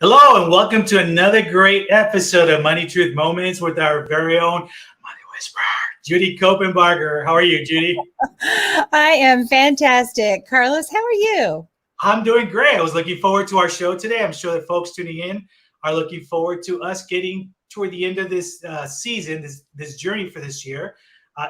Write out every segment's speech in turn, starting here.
Hello, and welcome to another great episode of Money Truth Moments with our very own Money Whisperer, Judy Copenbarger. How are you, Judy? I am fantastic. Carlos, how are you? I'm doing great. I was looking forward to our show today. I'm sure that folks tuning in are looking forward to us getting toward the end of this season, this journey for this year.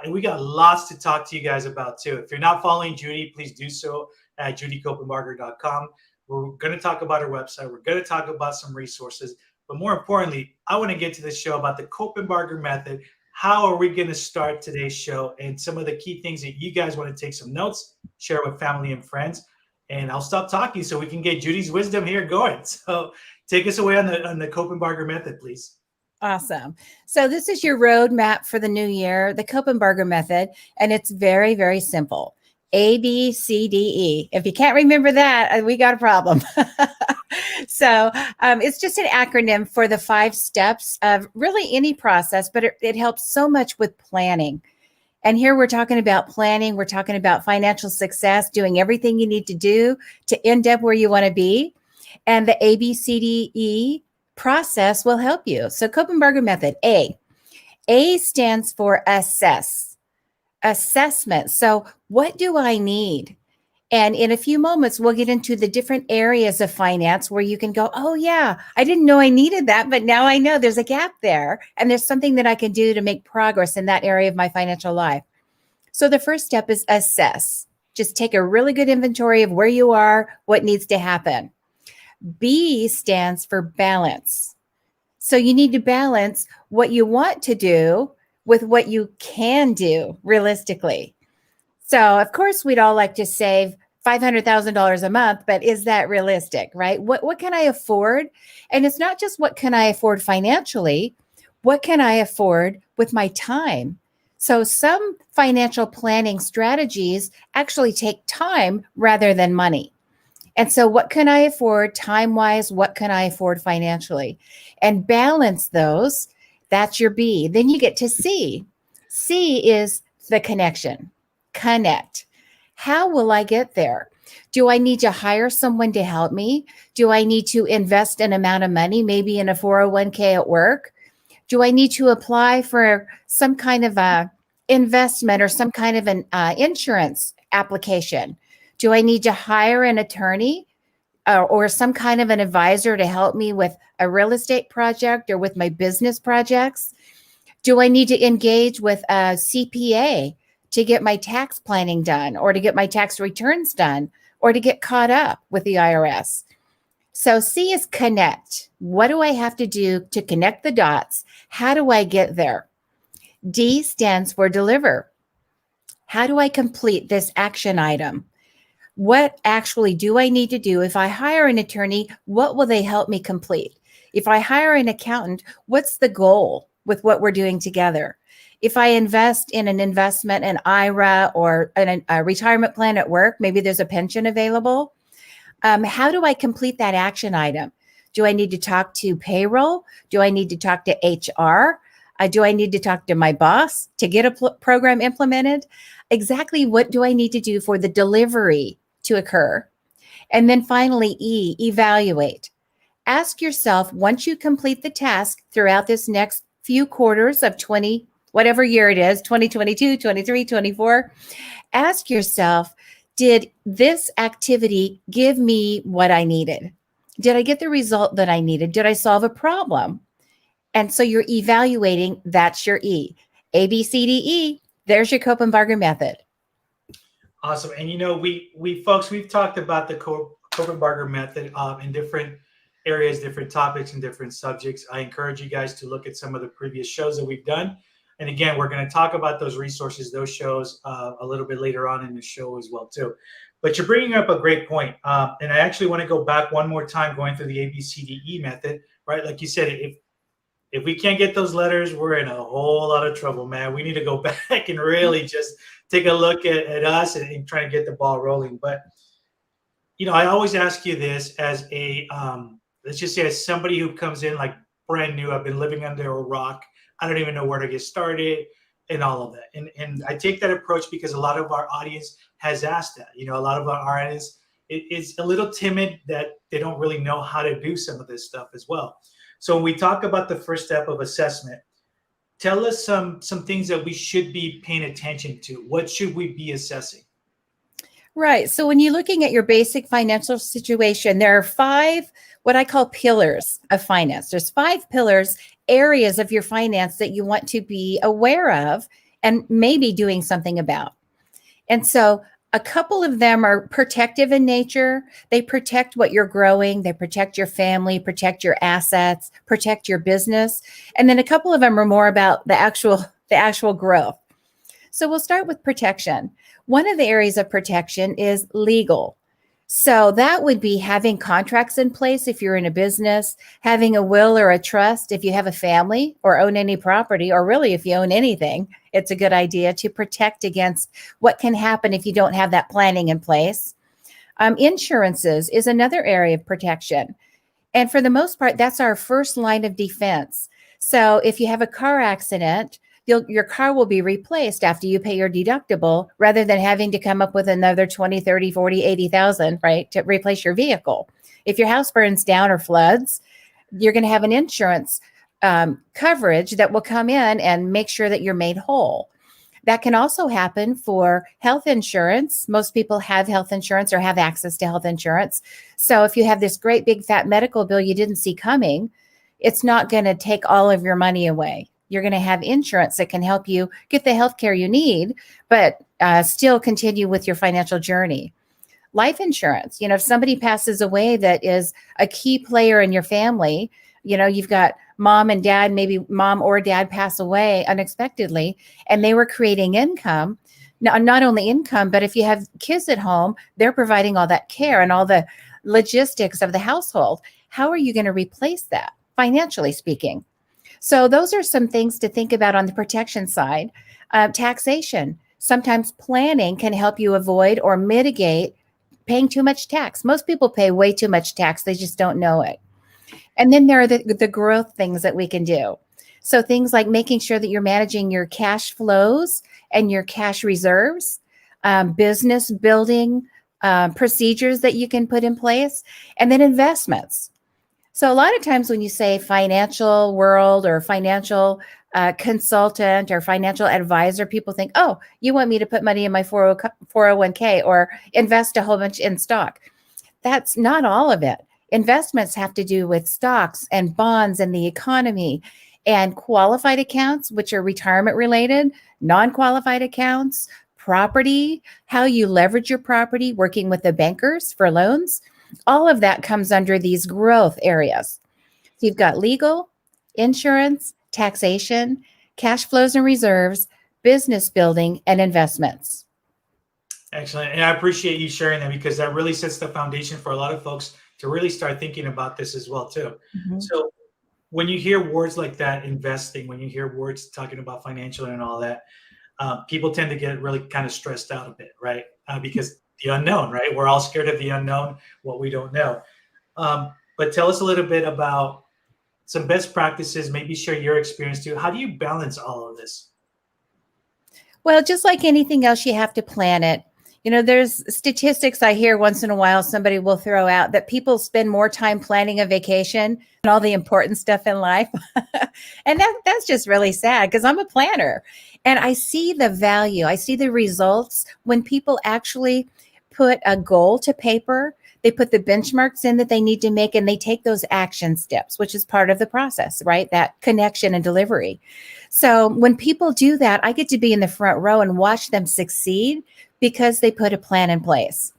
And we got lots to talk to you guys about, too. If you're not following Judy, please do so at judycopenbarger.com. We're going to talk about our website. We're going to talk about some resources. But more importantly, I want to get to the show about the Copenbarger method. How are we going to start today's show? And some of the key things that you guys want to take some notes, share with family and friends. And I'll stop talking so we can get Judy's wisdom here going. So take us away on the Copenbarger method, please. Awesome. So this is your roadmap for the new year, the Copenbarger method, and it's very, very simple. A, B, C, D, E. If you can't remember that, we got a problem. So it's just an acronym for the 5 steps of really any process, but it helps so much with planning. And here we're talking about planning. We're talking about financial success, doing everything you need to do to end up where you want to be. And the ABCDE process will help you. So Copenbarger method, A stands for assess, assessment. So what do I need? And in a few moments, we'll get into the different areas of finance where you can go, oh yeah, I didn't know I needed that, but now I know there's a gap there. And there's something that I can do to make progress in that area of my financial life. So the first step is assess. Just take a really good inventory of where you are, what needs to happen. B stands for balance. So you need to balance what you want to do with what you can do realistically. So, of course, we'd all like to save $500,000 a month, but is that realistic, right? What can I afford? And it's not just what can I afford financially, what can I afford with my time? So some financial planning strategies actually take time rather than money. And so what can I afford time-wise? What can I afford financially? And balance those. That's your B. Then you get to C. C is the connection. Connect. How will I get there? Do I need to hire someone to help me? Do I need to invest an amount of money, maybe in a 401k at work? Do I need to apply for some kind of a investment or some kind of an insurance application? Do I need to hire an attorney or some kind of an advisor to help me with a real estate project or with my business projects? Do I need to engage with a CPA to get my tax planning done or to get my tax returns done or to get caught up with the IRS? So C is connect. What do I have to do to connect the dots? How do I get there? D stands for deliver. How do I complete this action item? What actually do I need to do? If I hire an attorney, what will they help me complete? If I hire an accountant, what's the goal with what we're doing together? If I invest in an investment, an IRA or a retirement plan at work, maybe there's a pension available. How do I complete that action item? Do I need to talk to payroll? Do I need to talk to HR? Do I need to talk to my boss to get a program implemented? Exactly what do I need to do for the delivery to occur? And then finally, E, evaluate. Ask yourself, once you complete the task throughout this next few quarters of whatever year it is, 2022, 23, 24, ask yourself, did this activity give me what I needed? Did I get the result that I needed? Did I solve a problem? And so you're evaluating, that's your E. A, B, C, D, E, there's your Copenbarger method. Awesome. And we folks, we've talked about the Copenbarger method in different areas, different topics, and different subjects. I encourage you guys to look at some of the previous shows that we've done. And again, we're going to talk about those resources, those shows a little bit later on in the show as well, too. But you're bringing up a great point. And I actually want to go back one more time going through the ABCDE method, right? Like you said, if we can't get those letters, we're in a whole lot of trouble, man. We need to go back and really just take a look at us and try to get the ball rolling. But, I always ask you this as let's just say as somebody who comes in like brand new, I've been living under a rock. I don't even know where to get started and all of that. And I take that approach because a lot of our audience has asked that. A lot of our audience is a little timid that they don't really know how to do some of this stuff as well. So when we talk about the first step of assessment, tell us some things that we should be paying attention to. What should we be assessing? Right. So when you're looking at your basic financial situation, there are 5 what I call pillars of finance. There's 5 pillars, areas of your finance that you want to be aware of and maybe doing something about. And so a couple of them are protective in nature. They protect what you're growing, they protect your family, protect your assets, protect your business. And then a couple of them are more about the actual growth. So we'll start with protection. One of the areas of protection is legal. So that would be having contracts in place if you're in a business, having a will or a trust if you have a family or own any property, or really if you own anything, it's a good idea to protect against what can happen if you don't have that planning in place. Insurances is another area of protection. And for the most part, that's our first line of defense. So if you have a car accident, your car will be replaced after you pay your deductible rather than having to come up with another 20, 30, 40, 80,000, right, to replace your vehicle. If your house burns down or floods, you're going to have an insurance coverage that will come in and make sure that you're made whole. That can also happen for health insurance. Most people have health insurance or have access to health insurance. So if you have this great big fat medical bill you didn't see coming, it's not going to take all of your money away. You're going to have insurance that can help you get the health care you need, but still continue with your financial journey. Life insurance, if somebody passes away that is a key player in your family, you've got mom and dad, maybe mom or dad pass away unexpectedly, and they were creating income. Now, not only income, but if you have kids at home, they're providing all that care and all the logistics of the household. How are you going to replace that, financially speaking? So those are some things to think about on the protection side. Taxation. Sometimes planning can help you avoid or mitigate paying too much tax. Most people pay way too much tax. They just don't know it. And then there are the growth things that we can do. So things like making sure that you're managing your cash flows and your cash reserves, business building procedures that you can put in place, and then investments. So a lot of times when you say financial world or financial consultant or financial advisor, people think, oh, you want me to put money in my 401k or invest a whole bunch in stock. That's not all of it. Investments have to do with stocks and bonds and the economy, and qualified accounts, which are retirement related, non-qualified accounts, property, how you leverage your property, working with the bankers for loans. All of that comes under these growth areas. So you've got legal, insurance, taxation, cash flows and reserves, business building, and investments. Excellent. And I appreciate you sharing that, because that really sets the foundation for a lot of folks to really start thinking about this as well too. Mm-hmm. So when you hear words like that, investing, when you hear words talking about financial and all that, people tend to get really kind of stressed out a bit, right? Because the unknown, right? We're all scared of the unknown, what we don't know. But tell us a little bit about some best practices, maybe share your experience too. How do you balance all of this? Well, just like anything else, you have to plan it. There's statistics I hear once in a while, somebody will throw out that people spend more time planning a vacation and all the important stuff in life. And that's just really sad, because I'm a planner and I see the value. I see the results when people actually put a goal to paper. They put the benchmarks in that they need to make, and they take those action steps, which is part of the process, right? That connection and delivery. So when people do that, I get to be in the front row and watch them succeed because they put a plan in place.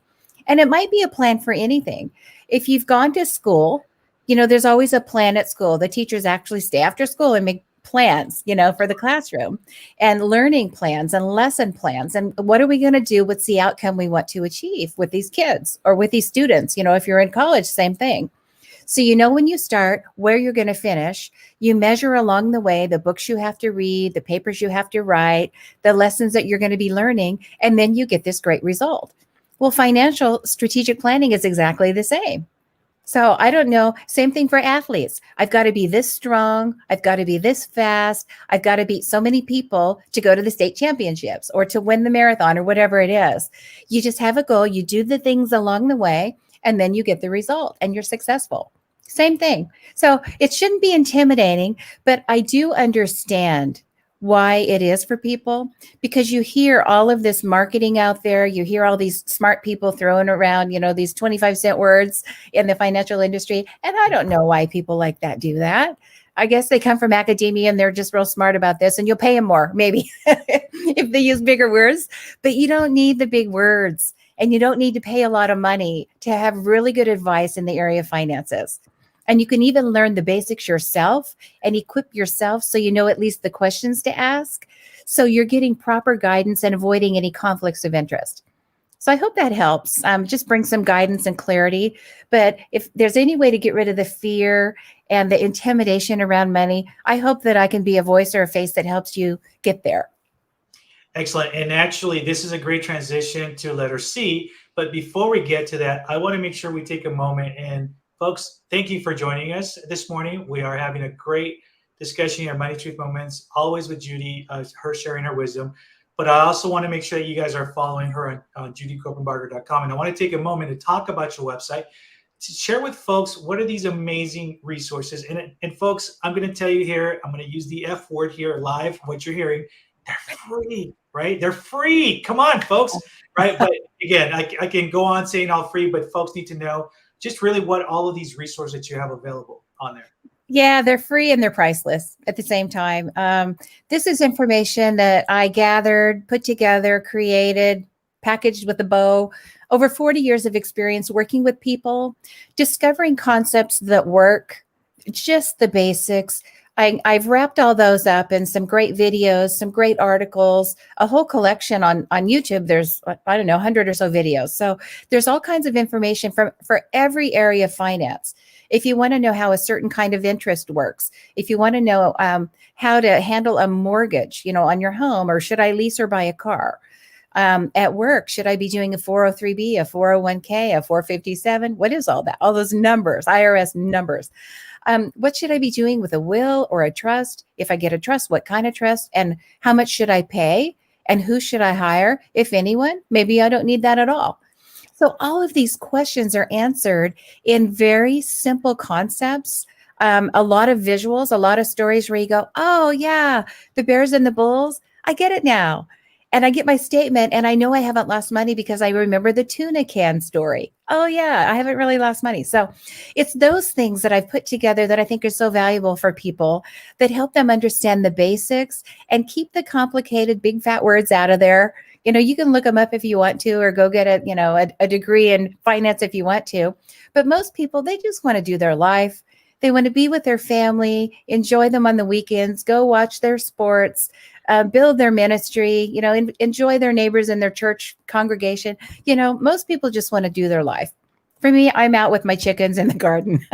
And it might be a plan for anything. If you've gone to school, there's always a plan at school. The teachers actually stay after school and make plans, for the classroom, and learning plans and lesson plans. And what are we going to do? What's the outcome we want to achieve with these kids or with these students? If you're in college, same thing. So when you start, where you're going to finish, you measure along the way the books you have to read, the papers you have to write, the lessons that you're going to be learning, and then you get this great result. Well, financial strategic planning is exactly the same. So I don't know. Same thing for athletes. I've got to be this strong. I've got to be this fast. I've got to beat so many people to go to the state championships or to win the marathon or whatever it is. You just have a goal. You do the things along the way, and then you get the result and you're successful. Same thing. So it shouldn't be intimidating, but I do understand why it is for people, because you hear all of this marketing out there. You hear all these smart people throwing around, these 25-cent words in the financial industry. And I don't know why people like that do that. I guess they come from academia and they're just real smart about this, and you'll pay them more, maybe, if they use bigger words. But you don't need the big words, and you don't need to pay a lot of money to have really good advice in the area of finances. And you can even learn the basics yourself and equip yourself so you know at least the questions to ask. So you're getting proper guidance and avoiding any conflicts of interest. So I hope that helps. Just bring some guidance and clarity. But if there's any way to get rid of the fear and the intimidation around money, I hope that I can be a voice or a face that helps you get there. Excellent. And actually, this is a great transition to letter C. But before we get to that, I want to make sure we take a moment. And folks, thank you for joining us this morning. We are having a great discussion here, Money Truth Moments, always with Judy, her sharing her wisdom. But I also want to make sure that you guys are following her on judycopenbarger.com. And I want to take a moment to talk about your website, to share with folks what are these amazing resources. And folks, I'm going to tell you here, I'm going to use the F word here live, what you're hearing. They're free, right? They're free. Come on, folks, right? But again, I can go on saying all free, but folks need to know just really what all of these resources that you have available on there. Yeah, they're free and they're priceless at the same time. This is information that I gathered, put together, created, packaged with a bow. Over 40 years of experience working with people, discovering concepts that work, just the basics. I've wrapped all those up in some great videos, some great articles, a whole collection on YouTube. There's, I don't know, 100 or so videos. So there's all kinds of information for every area of finance. If you want to know how a certain kind of interest works, if you want to know how to handle a mortgage, on your home, or should I lease or buy a car? At work, should I be doing a 403B, a 401k, a 457? What is all that? All those numbers, IRS numbers. What should I be doing with a will or a trust? If I get a trust, what kind of trust? And how much should I pay? And who should I hire? If anyone, maybe I don't need that at all. So all of these questions are answered in very simple concepts, a lot of visuals, a lot of stories where you go, oh yeah, the bears and the bulls, I get it now. And I get my statement and I know I haven't lost money because I remember the tuna can story. Oh yeah, I haven't really lost money. So it's those things that I've put together that I think are so valuable for people, that help them understand the basics and keep the complicated big fat words out of there. You can look them up if you want to, or go get a degree in finance if you want to. But most people, they just want to do their life. They want to be with their family, enjoy them on the weekends, go watch their sports, build their ministry, enjoy their neighbors in their church congregation. Most people just want to do their life. For me, I'm out with my chickens in the garden.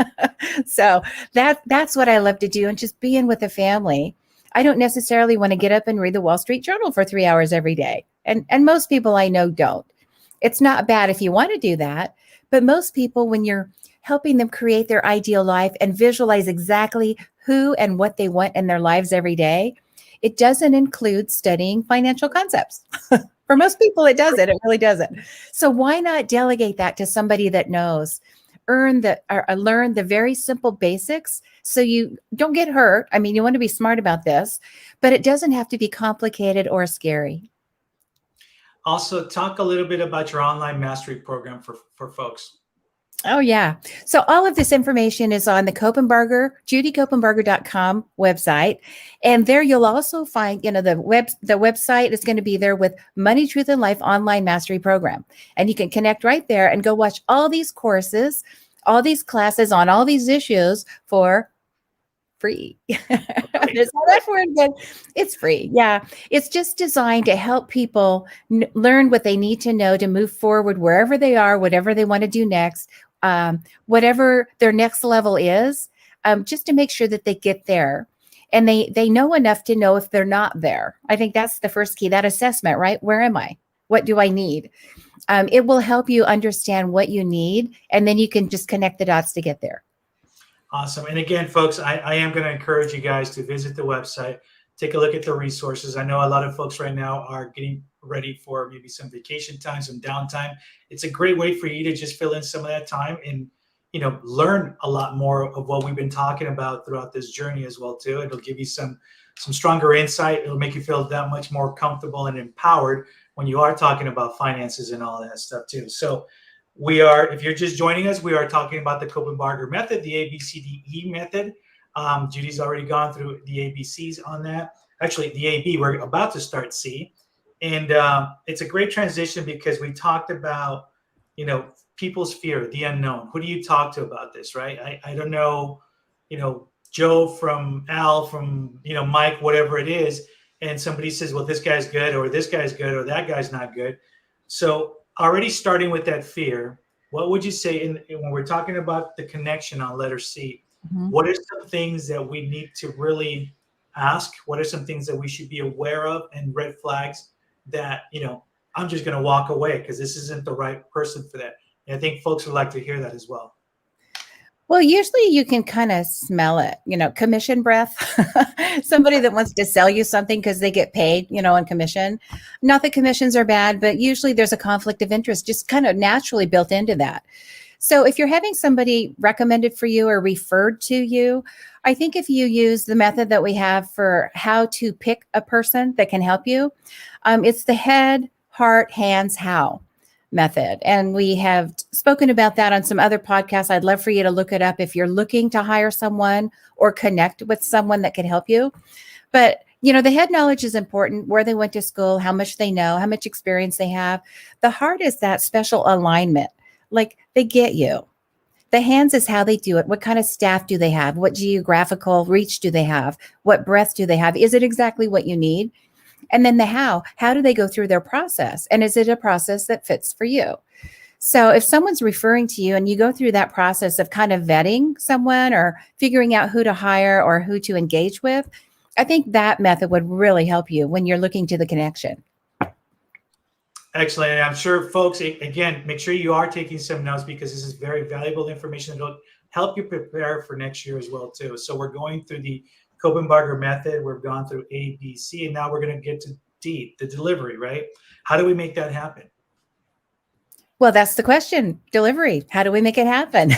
So that's what I love to do, and just being with the family. I don't necessarily want to get up and read the Wall Street Journal for 3 hours every day. And most people I know don't. It's not bad if you want to do that. But most people, when you're helping them create their ideal life and visualize exactly who and what they want in their lives every day, it doesn't include studying financial concepts. For most people, it doesn't. It really doesn't. So why not delegate that to somebody that knows? Learn the very simple basics so you don't get hurt. I mean, you want to be smart about this, but it doesn't have to be complicated or scary. Also, talk a little bit about your online mastery program for folks. Oh, yeah. So all of this information is on the judycopenbarger.com website. And there you'll also find, the website is going to be there with Money, Truth, and Life Online Mastery Program. And you can connect right there and go watch all these courses, all these classes on all these issues for free. There's no that word, but it's free. Yeah. It's just designed to help people learn what they need to know to move forward wherever they are, whatever they want to do next. Whatever their next level is, just to make sure that they get there, and they know enough to know if they're not there. I think that's the first key, that assessment, right? Where am I? What do I need? It will help you understand what you need, and then you can just connect the dots to get there. Awesome. And again, folks, I am going to encourage you guys to visit the website, take a look at the resources. I know a lot of folks right now are getting ready for maybe some vacation time, some downtime. It's a great way for you to just fill in some of that time and, learn a lot more of what we've been talking about throughout this journey as well, too. It'll give you some stronger insight. It'll make you feel that much more comfortable and empowered when you are talking about finances and all that stuff, too. So, if you're just joining us, we are talking about the Copenbarger method, the ABCDE method. Judy's already gone through the ABCs on that. Actually, the AB, we're about to start C. And it's a great transition because we talked about, people's fear, the unknown. Who do you talk to about this, right? I don't know, Joe from Al from, Mike, whatever it is. And somebody says, well, this guy's good, or this guy's good, or that guy's not good. So already starting with that fear, what would you say when we're talking about the connection on letter C? Mm-hmm. What are some things that we need to really ask? What are some things that we should be aware of and red flags that, I'm just going to walk away because this isn't the right person for that? And I think folks would like to hear that as well. Well, usually you can kind of smell it, commission breath. Somebody that wants to sell you something because they get paid, on commission. Not that commissions are bad, but usually there's a conflict of interest just kind of naturally built into that. So if you're having somebody recommended for you or referred to you, I think if you use the method that we have for how to pick a person that can help you, it's the head, heart, hands, how method. And we have spoken about that on some other podcasts. I'd love for you to look it up if you're looking to hire someone or connect with someone that can help you. But, the head knowledge is important, where they went to school, how much they know, how much experience they have. The heart is that special alignment, like they get you. The hands is how they do it. What kind of staff do they have? What geographical reach do they have? What breadth do they have? Is it exactly what you need? And then the how do they go through their process? And is it a process that fits for you? So if someone's referring to you and you go through that process of kind of vetting someone or figuring out who to hire or who to engage with, I think that method would really help you when you're looking to the connection. Excellent. And I'm sure folks, again, make sure you are taking some notes because this is very valuable information that will help you prepare for next year as well, too. So we're going through the Copenbarger method. We've gone through A, B, C, and now we're going to get to D, the delivery, right? How do we make that happen? Well, that's the question. Delivery. How do we make it happen?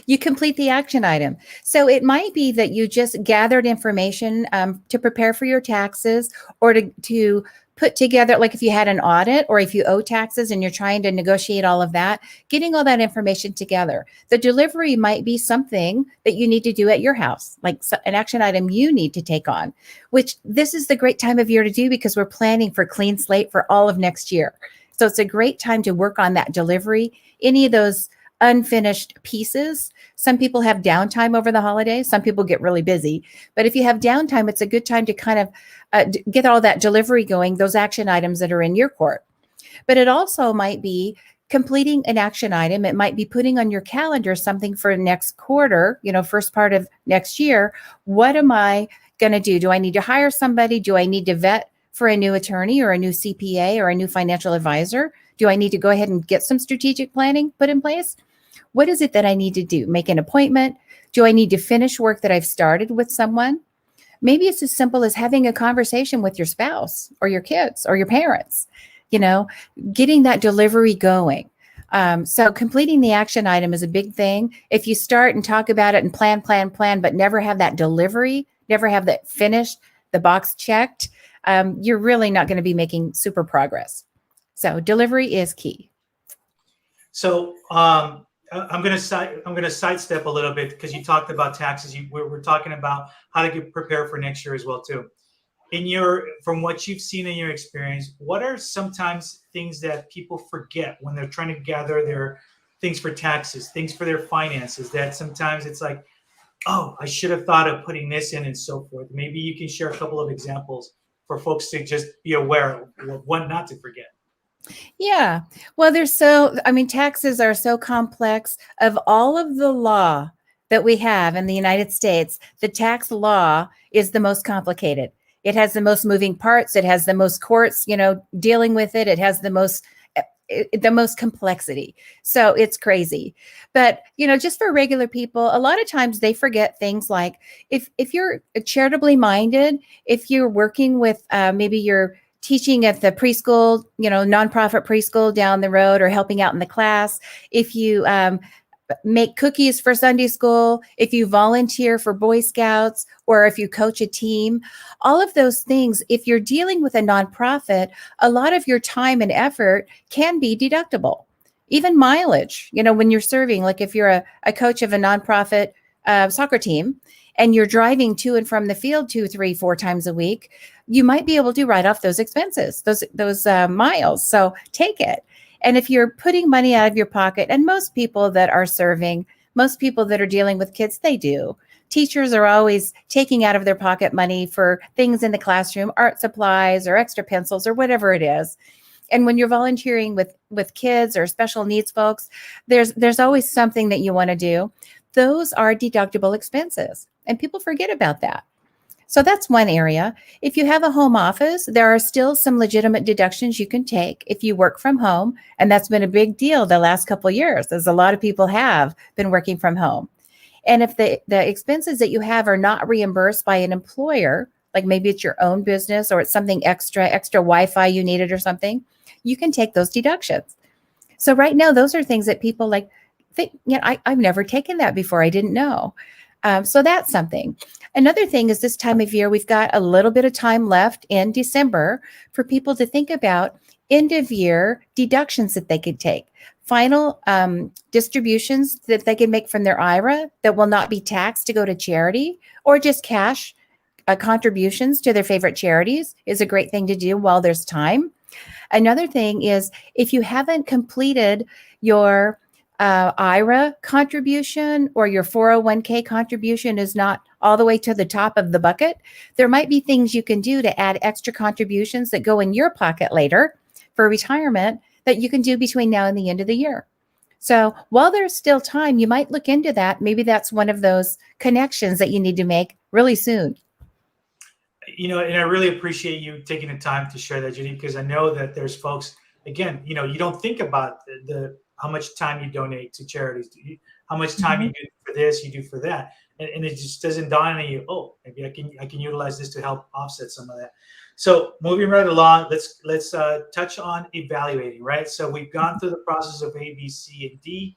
You complete the action item. So it might be that you just gathered information to prepare for your taxes or to put together, like if you had an audit or if you owe taxes and you're trying to negotiate all of that, getting all that information together. The delivery might be something that you need to do at your house, like an action item you need to take on, which this is the great time of year to do because we're planning for clean slate for all of next year. So it's a great time to work on that delivery, any of those unfinished pieces. Some people have downtime over the holidays. Some people get really busy. But if you have downtime, it's a good time to kind of get all that delivery going, those action items that are in your court. But it also might be completing an action item. It might be putting on your calendar something for next quarter, first part of next year. What am I going to do? Do I need to hire somebody? Do I need to vet for a new attorney or a new CPA or a new financial advisor? Do I need to go ahead and get some strategic planning put in place? What is it that I need to do? Make an appointment? Do I need to finish work that I've started with someone? Maybe it's as simple as having a conversation with your spouse or your kids or your parents, getting that delivery going. So completing the action item is a big thing. If you start and talk about it and plan, but never have that delivery, never have that finished, the box checked, you're really not going to be making super progress. So delivery is key. So I'm going to sidestep a little bit because you talked about taxes. We're talking about how to get prepared for next year as well too. From what you've seen in your experience, what are sometimes things that people forget when they're trying to gather their things for taxes, things for their finances, that sometimes it's like, oh, I should have thought of putting this in and so forth. Maybe you can share a couple of examples for folks to just be aware of what not to forget. Yeah. Well, taxes are so complex. Of all of the law that we have in the United States, the tax law is the most complicated. It has the most moving parts. It has the most courts, dealing with it. It has the most, the most complexity. So it's crazy. But, just for regular people, a lot of times they forget things like if you're charitably minded, if you're working with maybe you're teaching at the preschool, nonprofit preschool down the road, or helping out in the class, if you make cookies for Sunday school, if you volunteer for Boy Scouts, or if you coach a team, all of those things, if you're dealing with a nonprofit, a lot of your time and effort can be deductible. Even mileage, when you're serving, like if you're a coach of a nonprofit soccer team and you're driving to and from the field 2, 3, 4 times a week, you might be able to write off those expenses, those miles. So take it. And if you're putting money out of your pocket, and most people that are serving, most people that are dealing with kids, they do. Teachers are always taking out of their pocket money for things in the classroom, art supplies or extra pencils or whatever it is. And when you're volunteering with kids or special needs folks, there's always something that you want to do. Those are deductible expenses, and people forget about that. So that's one area. If you have a home office, there are still some legitimate deductions you can take if you work from home. And that's been a big deal the last couple of years, as a lot of people have been working from home. And if the expenses that you have are not reimbursed by an employer, like maybe it's your own business or it's something extra Wi-Fi you needed or something, you can take those deductions. So right now, those are things that people think, I've never taken that before. I didn't know. So that's something. Another thing is, this time of year, we've got a little bit of time left in December for people to think about end of year deductions that they could take, final distributions that they can make from their IRA that will not be taxed to go to charity, or just cash contributions to their favorite charities is a great thing to do while there's time. Another thing is, if you haven't completed your IRA contribution, or your 401k contribution is not all the way to the top of the bucket, there might be things you can do to add extra contributions that go in your pocket later for retirement that you can do between now and the end of the year. So while there's still time, you might look into that. Maybe that's one of those connections that you need to make really soon. And I really appreciate you taking the time to share that, Judy, because I know that there's folks, again, you don't think about the how much time you donate to charities, how much time you do for this, you do for that. And it just doesn't dawn on you, oh, maybe I can utilize this to help offset some of that. So moving right along, let's touch on evaluating, right? So we've gone through the process of A, B, C, and D.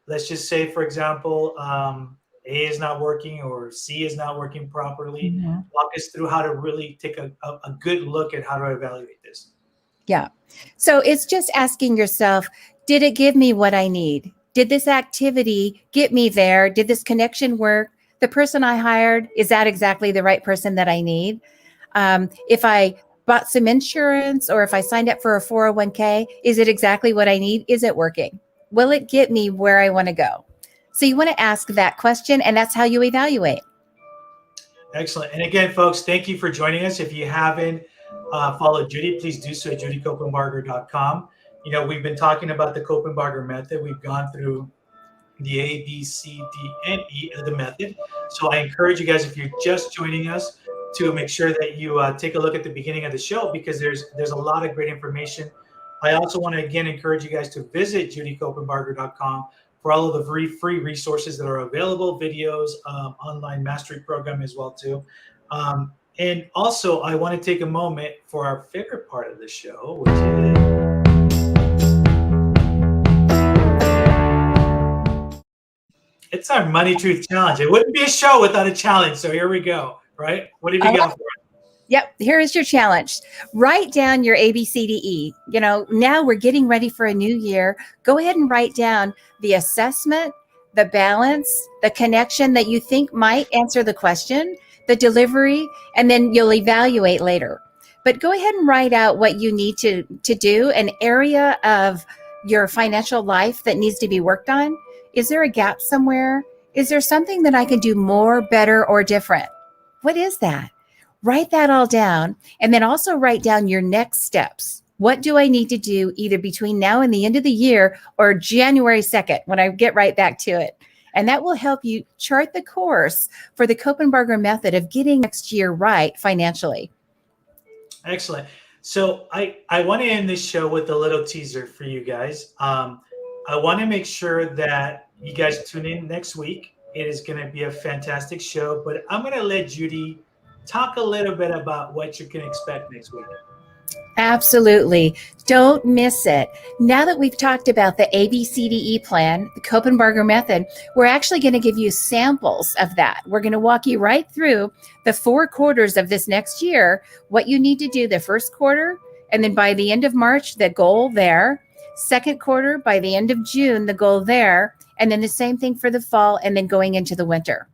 Let's just say, for example, A is not working or C is not working properly. Walk us through how to really take a good look at how to evaluate this. Yeah. So it's just asking yourself, did it give me what I need? Did this activity get me there? Did this connection work? The person I hired, is that exactly the right person that I need? If I bought some insurance, or if I signed up for a 401k, is it exactly what I need? Is it working? Will it get me where I want to go? So you want to ask that question, and that's how you evaluate. Excellent. And again, folks, thank you for joining us. If you haven't followed Judy, please do so at judycopenbarger.com. We've been talking about the Copenbarger method. We've gone through the A, B, C, D, and E of the method. So I encourage you guys, if you're just joining us, to make sure that you take a look at the beginning of the show, because there's a lot of great information. I also want to, again, encourage you guys to visit judycopenbarger.com for all of the free resources that are available, videos, online mastery program as well, too. And also, I want to take a moment for our favorite part of the show, which is... It's our Money Truth Challenge. It wouldn't be a show without a challenge. So here we go, right? What have you got for us? Yep. Here is your challenge. Write down your ABCDE. Now we're getting ready for a new year. Go ahead and write down the assessment, the balance, the connection that you think might answer the question, the delivery, and then you'll evaluate later. But go ahead and write out what you need to do, an area of your financial life that needs to be worked on. Is there a gap somewhere? Is there something that I can do more, better, or different? What is that? Write that all down, and then also write down your next steps. What do I need to do either between now and the end of the year, or January 2nd when I get right back to it? And that will help you chart the course for the Copenbarger method of getting next year right financially. Excellent. So I want to end this show with a little teaser for you guys. I want to make sure that you guys tune in next week. It is going to be a fantastic show, but I'm going to let Judy talk a little bit about what you can expect next week. Absolutely. Don't miss it. Now that we've talked about the ABCDE plan, the Copenbarger method, we're actually going to give you samples of that. We're going to walk you right through the 4 quarters of this next year, what you need to do the first quarter, and then by the end of March, the goal there. Second quarter, by the end of June, the goal there. And then the same thing for the fall and then going into the winter.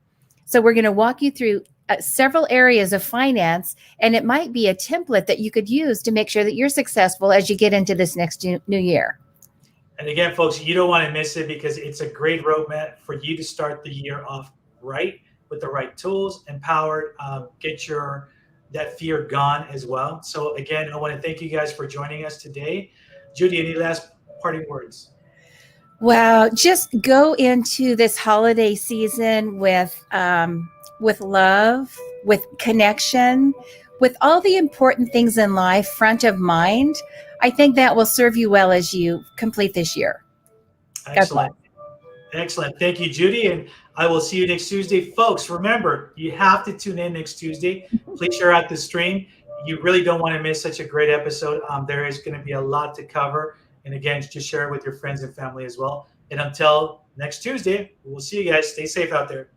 So we're going to walk you through several areas of finance, and it might be a template that you could use to make sure that you're successful as you get into this next new year. And again, folks, you don't want to miss it because it's a great roadmap for you to start the year off right with the right tools, empowered, get that fear gone as well. So again, I want to thank you guys for joining us today. Judy, any last parting words? Well, just go into this holiday season with love, with connection, with all the important things in life front of mind. I think that will serve you well as you complete this year. Excellent. Excellent. Thank you, Judy. And I will see you next Tuesday. Folks, remember, you have to tune in next Tuesday. Please share out the stream. You really don't want to miss such a great episode. There is going to be a lot to cover. And again, just share it with your friends and family as well. And until next Tuesday, we'll see you guys. Stay safe out there.